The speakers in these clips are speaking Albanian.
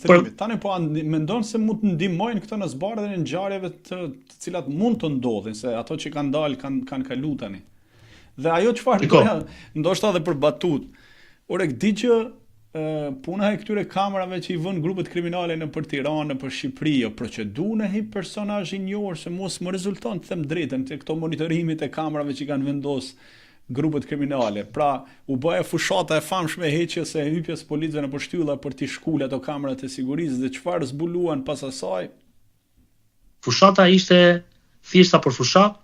shtrimit. Tani po mendon se mund të ndihmojnë këto në zbardhjen e ngjarjeve të cilat mund të ndodhin, se ato që kanë dalë kanë kalu tani. Dhe ajo çfarë doja, ndoshta edhe për batut. Ore di që puna e këtyre kamerave që i vën grupet kriminale nëpër Tiranë, nëpër Shqipëri, procedurën e personazh i njohur se mos më rezulton të them drejtën te këto monitorimit e kamerave që kanë vendos grupet kriminale. Pra, u bëhe fushata e famshme heqjes e hypjes policëve në shtylla për t'i shkuar ato kamerat e sigurisë dhe çfarë zbuluan pas asaj? Fushata ishte thjeshta për fushat.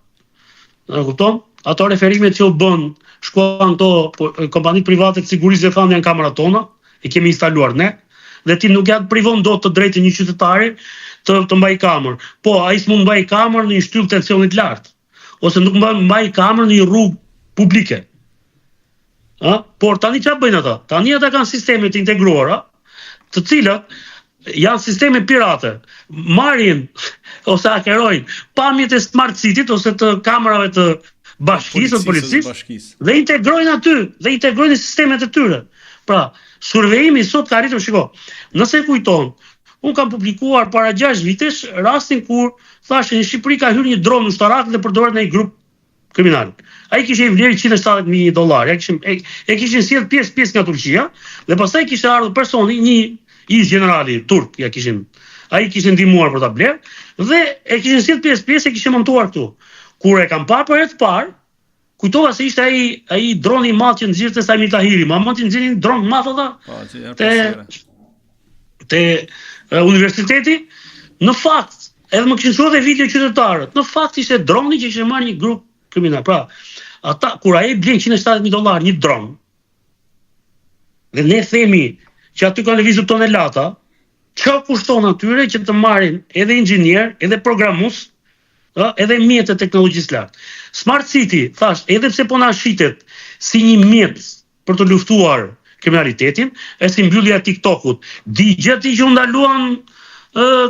E kupton? Ato referimet që u bën, shkuan këto kompani private të sigurisë dhe thanë janë kamerat tona, i kemi instaluar ne, dhe ti nuk ja të privon dot të drejtë një qytetari të mbaj kamerë. Po, ai s'mund mbaj kamerë në një shtyllë tensionit lart, ose nuk mbaj kamerë në një rrugë publike. Por tani çfarë bëjnë ata? Tani ata kanë sisteme të integruara, të cilat janë sisteme pirate. Marrin ose hakerojnë pamjet e Smart City-t ose të kamerave të bashkisë ose policisë dhe integrojnë aty, dhe integrojnë sistemet e tyre. Pra, survejimi sot ka arritur, shiko, nëse kujton, unë kam publikuar para 6 vitesh rastin kur thashë në Shqipëri ka hyrë një dron ushtarak dhe përdoret në një grup kriminal. Ai kishte i vlerë $170.000, e kishin sjell pjesë nga Turqia, dhe pastaj kishte ardhur personi, një generali turk, ai kishte ndihmuar për ta blerë, dhe e kishin sjell pjesë e kishte montuar këtu. Kur e kam parë për herë të parë, kujtova se ishte ai droni i madh që nxirrte Sami Tahiri, ma mund të nxjerrin dron madh ata te universiteti. Në fakt, edhe më kishin thënë video qytetarët, në fakt ishte droni që kishte marrë një grup kriminal. Pra, ata kur ai blen $170.000 një dron, dhe ne themi që aty kanë lëvizur tonelata, çfarë kushton atyre që të marrin edhe inxhinier, edhe programues, edhe mjetet e teknologjisë lartë. Smart City, thash, edhe pse po na shitet si një mjet për të luftuar kriminalitetin, është si mbyllja e TikTokut. Digjet që u ndaluan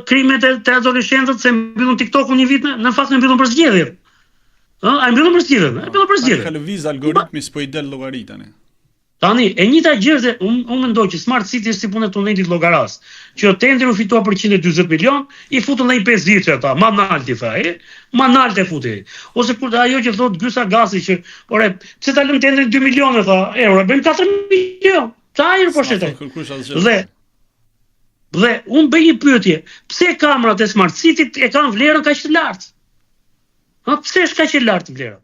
krimet e adoleshentët se mbyllën TikTokun një vit, në fakt e mbyllën për zgjedhjet. A mbyllën për zgjedhjet? Ka lëviz algoritmi s'po i del llogarit tani. Tani, e njëjta gjë, unë mendoj që Smart City është si punë e tunelit Llogaras, që tendri u fitua për 140 milion, i futën dhe i 5 vjeçë ata, Manalti tha, Manalti futi. Ose kur ajo që thot Gysa Gasi që, ore, pse ta lëm tendrin 2 milionë tha, euro, bëjmë 4 milion. Sa ajër po shetoj. Dhe unë bëj një pyetje, pse kamerat e Smart City e kanë vlerën kaq të lartë? Pse është kaq e lartë vlera?